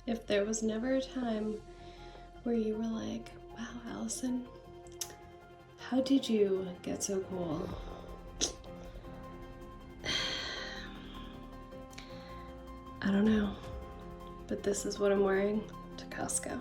If there was never a time where you were like, wow, Allison, how did you get so cool? I don't know, but this is what I'm wearing to Costco.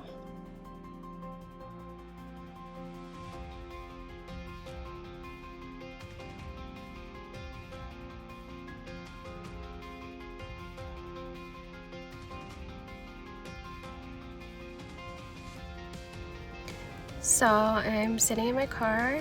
So I'm sitting in my car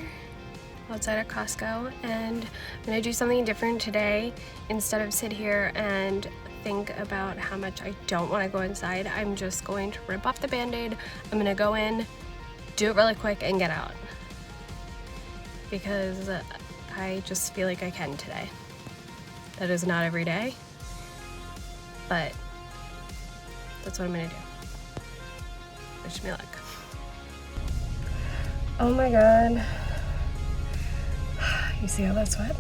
outside of Costco, and I'm gonna do something different today. Instead of sit here and think about how much I don't want to go inside, I'm just going to rip off the band-aid. I'm gonna go in, do it really quick, and get out. Because I just feel like I can today. That is not every day, but that's what I'm gonna do. Wish me luck. Oh my god. You see all that sweat?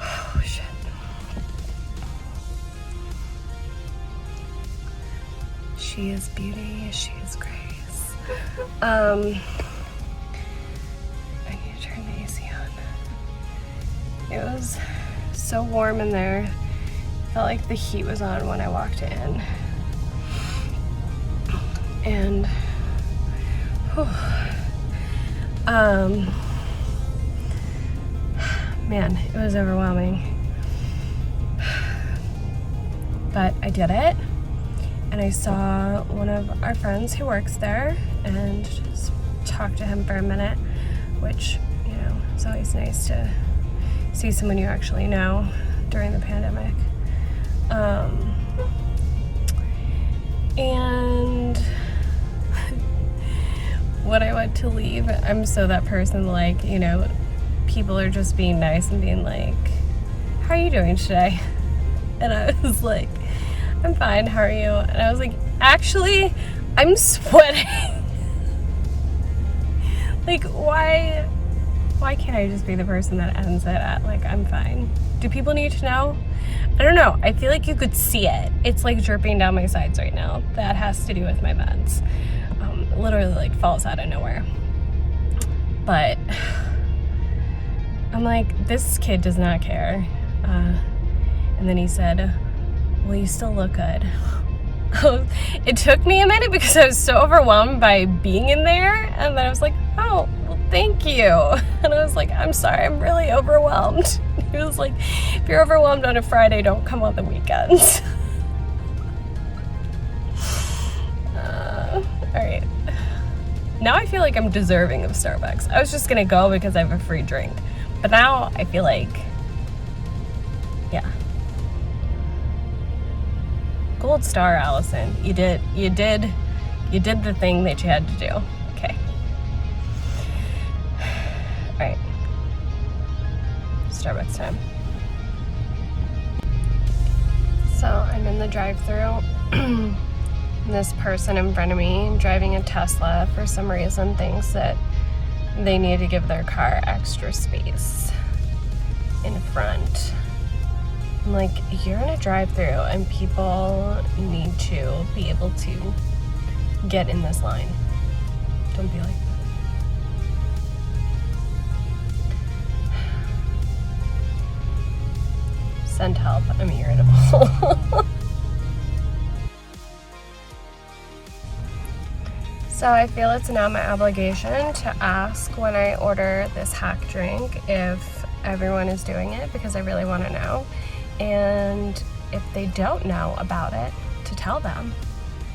Oh shit. She is beauty, she is grace. I need to turn the AC on. It was so warm in there. Felt like the heat was on when I walked in. And whew, man, it was overwhelming. But I did it, and I saw one of our friends who works there and just talked to him for a minute, which, you know, it's always nice to see someone you actually know during the pandemic. And when I went to leave, I'm so that person, like, you know, people are just being nice and being like, how are you doing today? And I was like, I'm fine, how are you? And I was like, actually, I'm sweating. Like, why can't I just be the person that ends it at, like, I'm fine? Do people need to know? I don't know. I feel like you could see it. It's like dripping down my sides right now. That has to do with my meds. Literally, like, falls out of nowhere. But I'm like, this kid does not care. And then he said, well, you still look good. It took me a minute because I was so overwhelmed by being in there. And then I was like, oh, well, thank you. And I was like, I'm sorry, I'm really overwhelmed. He was like, if you're overwhelmed on a Friday, don't come on the weekends. All right. Now I feel like I'm deserving of Starbucks. I was just gonna go because I have a free drink. But now I feel like, yeah. Gold star, Allison. You did the thing that you had to do. Okay. All right. Starbucks time. So I'm in the drive-thru. This person in front of me driving a Tesla for some reason thinks that they need to give their car extra space in front. I'm like, you're in a drive-thru and people need to be able to get in this line. Don't be like that. Send help. I'm irritable. So I feel it's now my obligation to ask when I order this hack drink if everyone is doing it, because I really want to know. And if they don't know about it, to tell them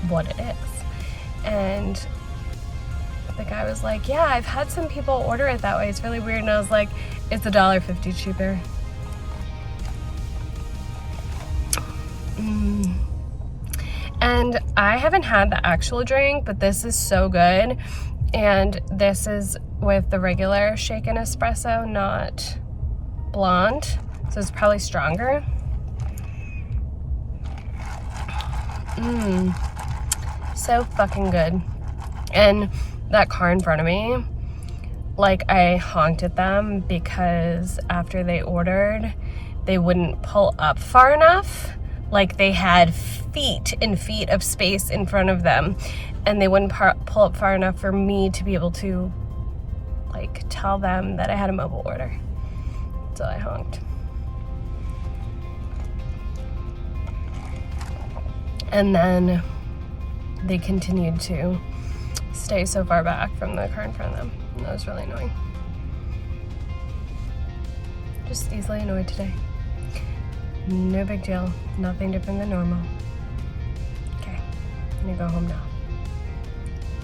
what it is. And the guy was like, yeah, I've had some people order it that way. It's really weird. And I was like, it's $1.50 cheaper. And I haven't had the actual drink, but this is so good. And this is with the regular shaken espresso, not blonde. So it's probably stronger. So fucking good. And that car in front of me, like, I honked at them because after they ordered, they wouldn't pull up far enough. Like, they had feet and feet of space in front of them, and they wouldn't pull up far enough for me to be able to, like, tell them that I had a mobile order. So I honked. And then they continued to stay so far back from the car in front of them. And that was really annoying. Just easily annoyed today. No big deal. Nothing different than normal. Okay, I'm gonna go home now.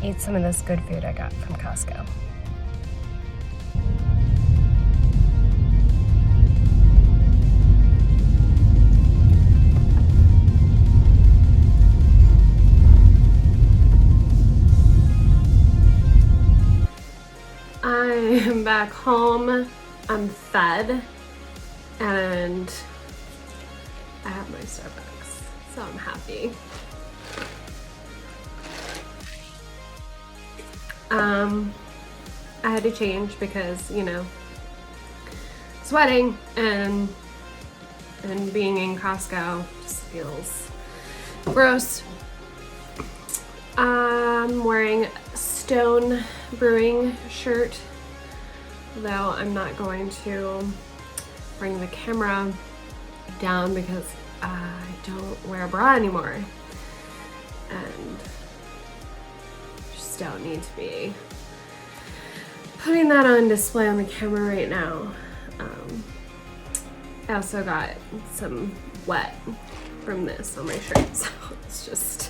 Eat some of this good food I got from Costco. I am back home. I'm fed and I have my Starbucks, so I'm happy. I had to change because, you know, sweating and being in Costco just feels gross. I'm wearing Stone Brewing shirt, though I'm not going to bring the camera down because I don't wear a bra anymore and just don't need to be putting that on display on the camera right now. I also got some wet from this on my shirt, so it's just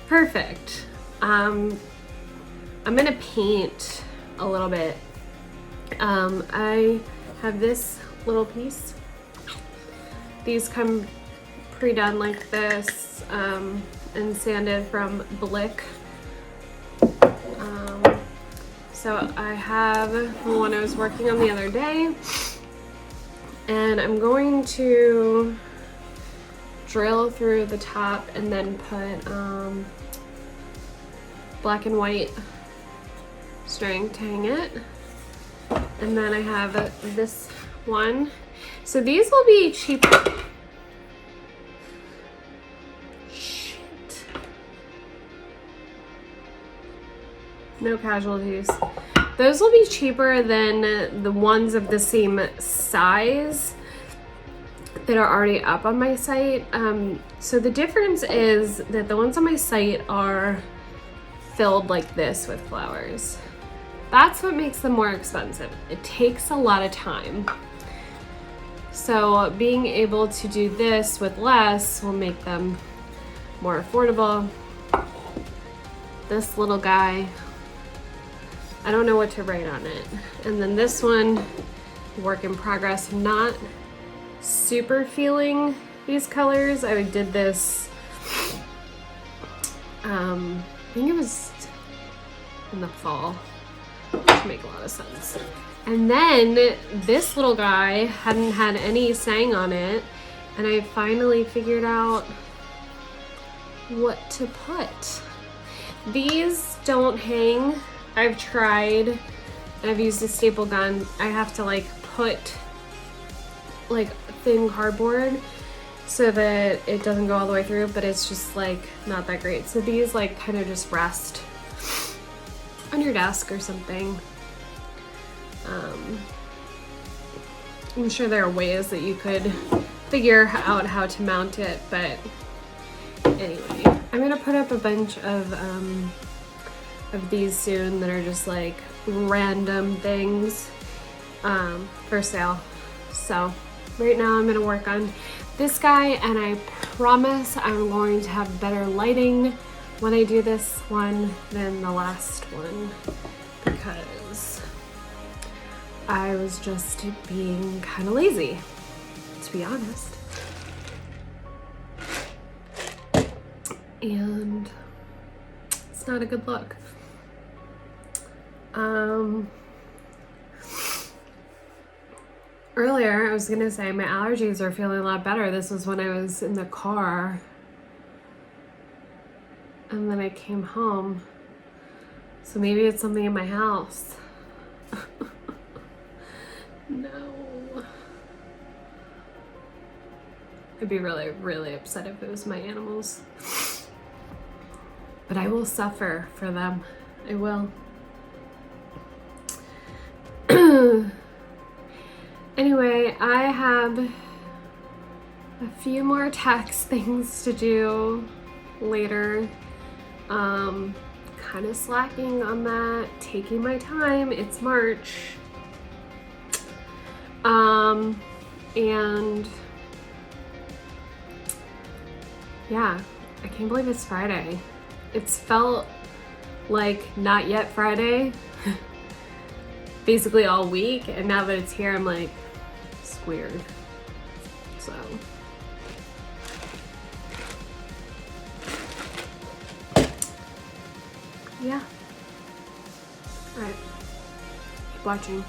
perfect. I'm gonna paint a little bit. I have this little piece. These come pre-done like this and sanded from Blick. So I have the one I was working on the other day, and I'm going to drill through the top and then put black and white string to hang it. And then I have this one. So these will be cheaper. Shit. No casualties. Those will be cheaper than the ones of the same size that are already up on my site. So the difference is that the ones on my site are filled like this with flowers. That's what makes them more expensive. It takes a lot of time. So being able to do this with less will make them more affordable. This little guy, I don't know what to write on it. And then this one, work in progress. I'm not super feeling these colors. I did this, I think it was in the fall, which make a lot of sense. And then this little guy hadn't had any saying on it, and I finally figured out what to put. These don't hang. I've tried, and I've used a staple gun. I have to like put like thin cardboard so that it doesn't go all the way through, but it's just like not that great. So these like kind of just rest on your desk or something. I'm sure there are ways that you could figure out how to mount it, but anyway, I'm gonna put up a bunch of these soon that are just like random things for sale. So right now I'm gonna work on this guy, and I promise I'm going to have better lighting when I do this one than the last one, because I was just being kind of lazy, to be honest. And it's not a good look. Earlier, I was gonna say my allergies are feeling a lot better. This was when I was in the car. and then I came home. So maybe it's something in my house. No. I'd be really, really upset if it was my animals. But I will suffer for them. I will. Anyway, I have a few more tax things to do later. Kind of slacking on that, taking my time. It's March. And yeah, I can't believe it's Friday. It's felt like not yet Friday basically all week, and now that it's here, I'm like, it's weird. So yeah. All right, keep watching.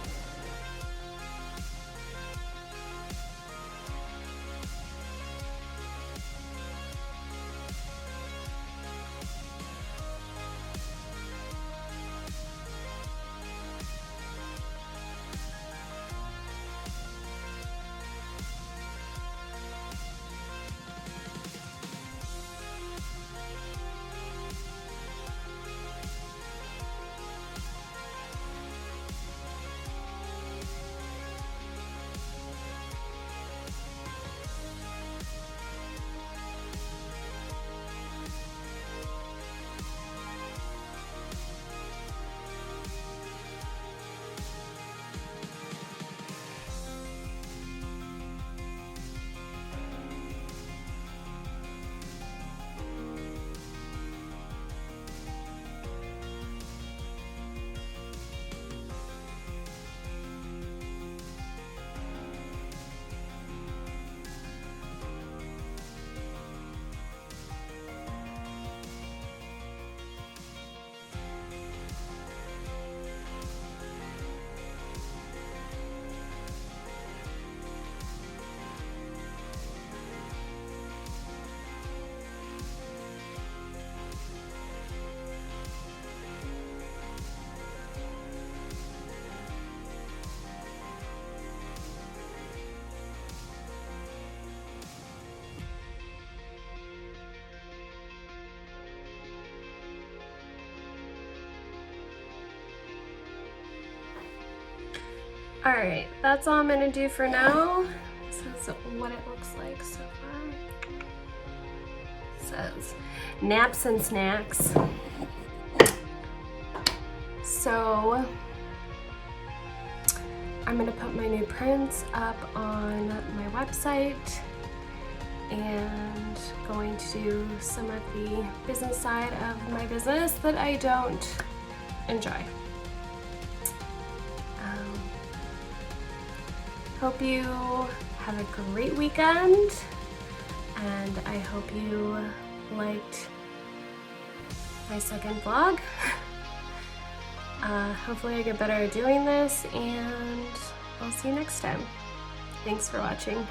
All right, that's all I'm gonna do for now. This is what it looks like so far. It says naps and snacks. So I'm gonna put my new prints up on my website and going to do some of the business side of my business that I don't enjoy. Hope you have a great weekend, and I hope you liked my second vlog. Hopefully I get better at doing this, and I'll see you next time. Thanks for watching.